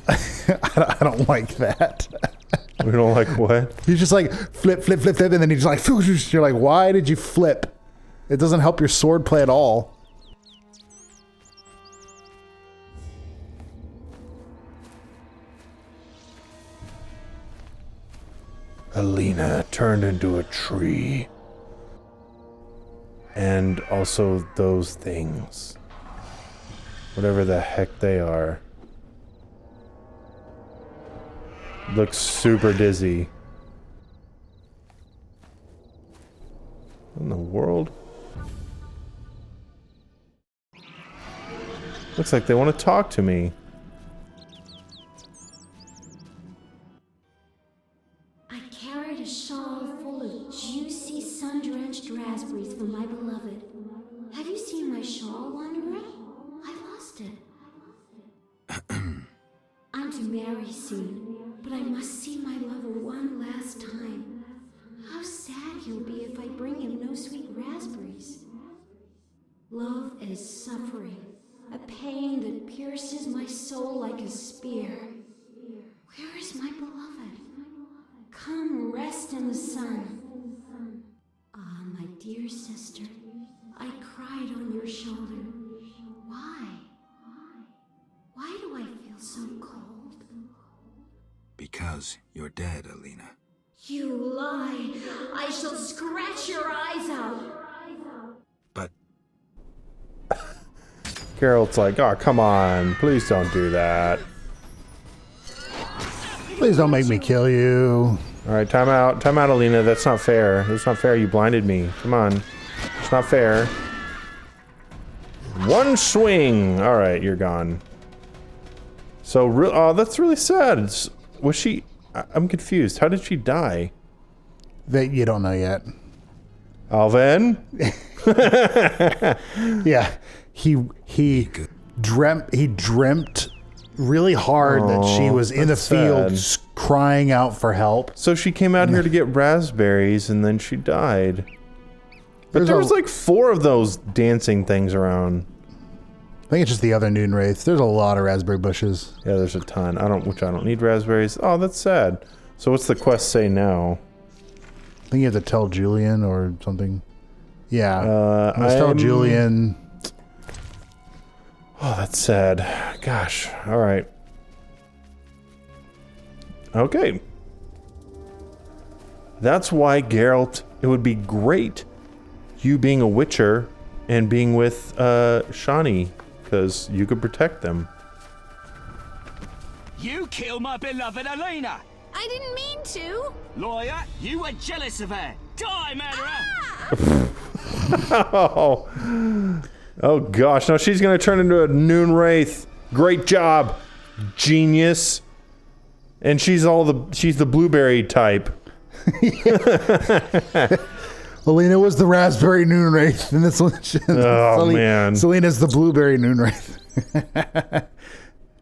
I don't like that. We don't like what? He's just like flip, flip, flip, flip, and then he's like, you're like, why did you flip? It doesn't help your sword play at all. Alina turned into a tree. And also those things. Whatever the heck they are. Looks super dizzy. What in the world? Looks like they want to talk to me. I carried a shawl full of juicy, sun-drenched raspberries for my beloved. Have you seen my shawl, Wanderer? I lost it. I'm to marry soon, but I must see my lover one last time. How sad he'll be if I bring him no sweet raspberries. Love is suffering, a pain that pierces my soul like a spear. Where is my beloved? Come rest in the sun. Ah, my dear sister, I cried on your shoulder. Why? Why do I feel so cold? Because you're dead, Alina. You lie! I shall scratch your eyes out! But... Geralt's like, oh, come on. Please don't do that. Please don't make me kill you. Alright, time out. Time out, Alina. That's not fair. That's not fair. You blinded me. Come on. It's not fair. One swing! Alright, you're gone. So, oh, that's really sad. Was she... I'm confused. How did she die? That you don't know yet. Alvin? Yeah. He dreamt really hard that she was in the field crying out for help. So she came out here to get raspberries and then she died. But there was like 4 of those dancing things around. I think it's just the other noon wraiths. There's a lot of raspberry bushes. Yeah, there's a ton. I don't need raspberries. Oh, that's sad. So what's the quest say now? I think you have to tell Julian or something. Yeah. Let's tell Julian. Oh, that's sad. Gosh. All right. Okay. That's why, Geralt, it would be great you being a witcher and being with Shani, because you could protect them. You killed my beloved Alina! I didn't mean to! Lawyer, you were jealous of her! Die, murderer! Oh gosh, no, she's gonna turn into a noon wraith. Great job, genius. And she's the blueberry type. Alina was the raspberry noon wraith, and this one. Man, Selena's the blueberry noon wraith.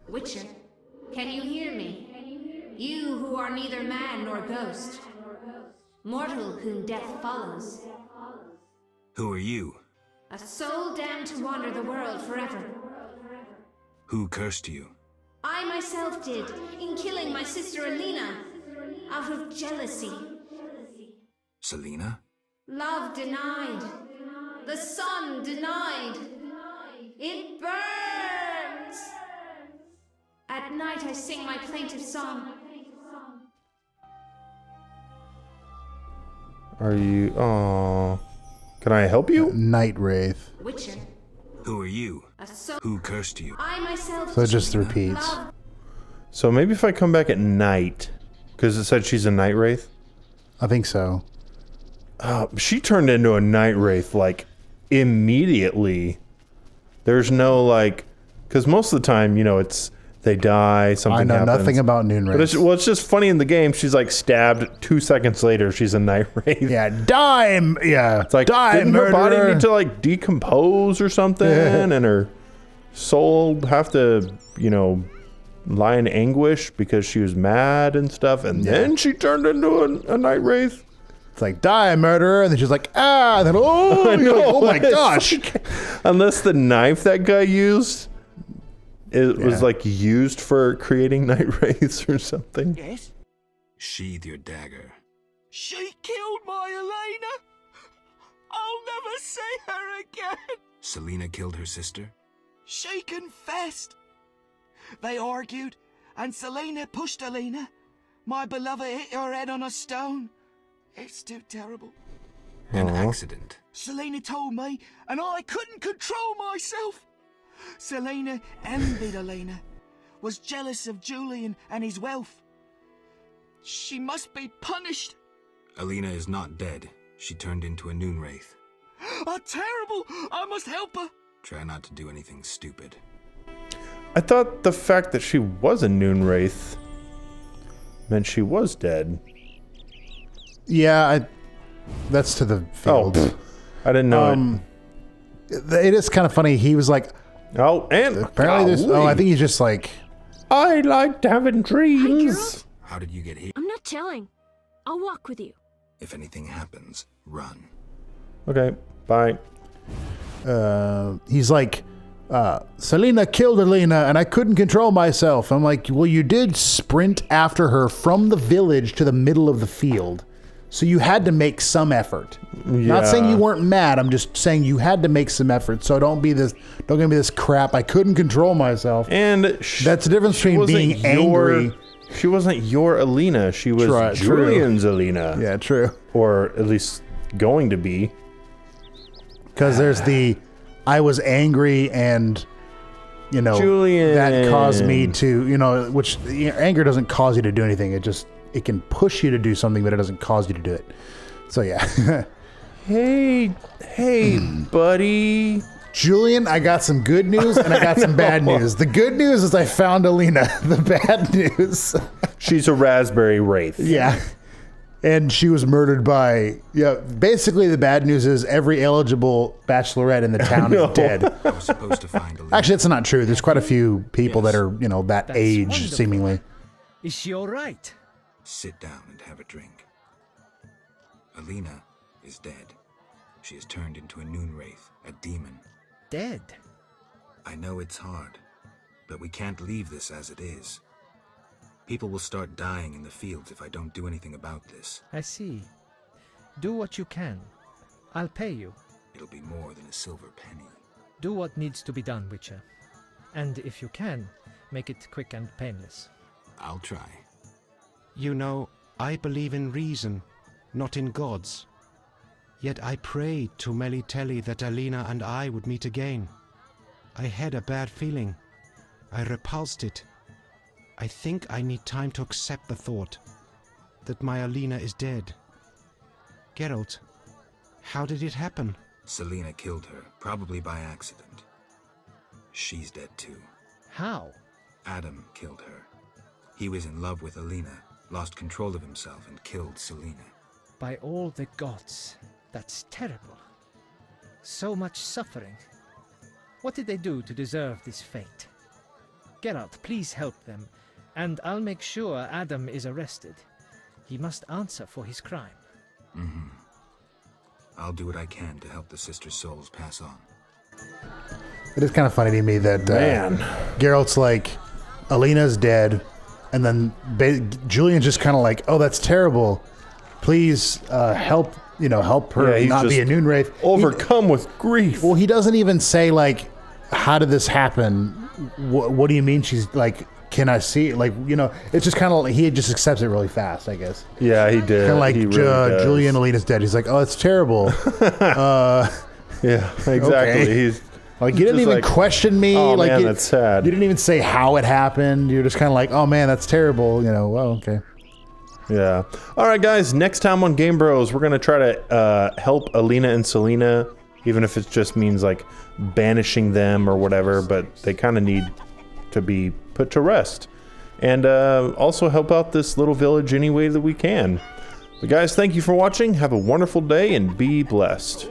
Witcher, can you hear me? You who are neither man nor ghost, mortal whom death follows. Who are you? A soul damned to wander the world forever. Who cursed you? I myself did, in killing my sister Alina, out of jealousy. Selena? Love denied. The sun denied. It burns! At night I sing my plaintive song. Are you... Oh. Can I help you? Night Wraith. Witcher. Who are you? Who cursed you? I myself... So it just repeats. So maybe if I come back at night, because it said she's a Night Wraith? I think so. She turned into a Night Wraith, like, immediately. There's no, like... Because most of the time, you know, it's... They die, something happens. I know nothing about Noon Wraiths. But it's just funny in the game. She's, like, stabbed 2 seconds later. She's a Night Wraith. Yeah, die! Yeah, it's like, die, didn't murderer. her body need to, like, decompose or something? Yeah. And her soul have to, you know... lie in anguish because she was mad and stuff, and then she turned into a Night Wraith. It's like, die, murderer, and then she's like, ah, and then, oh, know, like, oh my gosh. Like, unless the knife that guy used was like used for creating Night Wraiths or something. Yes? Sheathe your dagger. She killed my Elena! I'll never see her again! Selena killed her sister? She confessed. They argued, and Selena pushed Elena. My beloved hit her head on a stone. It's too terrible. An accident. Selena told me, and I couldn't control myself. Selena envied Elena, was jealous of Julian and his wealth. She must be punished. Elena is not dead. She turned into a Noon Wraith. Terrible! I must help her. Try not to do anything stupid. I thought the fact that she was a Noon Wraith meant she was dead. Yeah, that's to the field. Oh, I didn't know it is kind of funny. He was like, oh, and apparently there's, I think he's just like, I liked having dreams. How did you get here? I'm not telling. I'll walk with you. If anything happens, run. Okay, bye. He's like, Selena killed Elena and I couldn't control myself. I'm like, well, you did sprint after her from the village to the middle of the field. So you had to make some effort. Not saying you weren't mad. I'm just saying you had to make some effort. So don't give me this crap. I couldn't control myself. And that's the difference between being angry. She wasn't your Elena. She was Julian's Elena. Yeah, true. Or at least going to be. Because there's I was angry and, you know, Julian. That caused me to, you know, which anger doesn't cause you to do anything. It can push you to do something, but it doesn't cause you to do it. So yeah. Hey, buddy. Julian, I got some good news and I got some bad news. The good news is I found Elena. The bad news. She's a raspberry wraith. Yeah. And she was murdered by, basically the bad news is every eligible bachelorette in the town is dead. I was supposed to find Elena. Actually, that's not true. There's quite a few people that are, that That's age, wonderful. seemingly. Is she all right? Sit down and have a drink. Elena is dead. She has turned into a Noon Wraith, a demon. Dead? I know it's hard, but we can't leave this as it is. People will start dying in the fields if I don't do anything about this. I see. Do what you can. I'll pay you. It'll be more than a silver penny. Do what needs to be done, Witcher. And if you can, make it quick and painless. I'll try. You know, I believe in reason, not in gods. Yet I prayed to Melitelli that Alina and I would meet again. I had a bad feeling. I repulsed it. I think I need time to accept the thought that my Alina is dead. Geralt, how did it happen? Selena killed her, probably by accident. She's dead too. How? Adam killed her. He was in love with Alina, lost control of himself and killed Selena. By all the gods, that's terrible. So much suffering. What did they do to deserve this fate? Geralt, please help them, and I'll make sure Adam is arrested. He must answer for his crime. Mm-hmm. I'll do what I can to help the sister souls pass on. It is kind of funny to me that Geralt's like, Alina's dead, and then Julian's just kind of like, oh, that's terrible. Please help her not be a Noon Wraith. Overcome with grief. Well, he doesn't even say, like, how did this happen? What do you mean she's, like, can I see it? Like, you know, it's just kind of like he just accepts it really fast, I guess. Yeah, he did. Kind of like he really Julian Alina's dead. He's like, oh, it's terrible. Yeah, exactly. Okay. He's like, you didn't even question me. Oh, like, man, that's sad. You didn't even say how it happened. You're just kind of like, oh man, that's terrible. You know, well, okay. Yeah. All right, guys. Next time on Game Bros, we're gonna try to help Alina and Selena, even if it just means like banishing them or whatever. But they kind of need to be put to rest, and also help out this little village any way that we can. But guys, thank you for watching. Have a wonderful day and be blessed.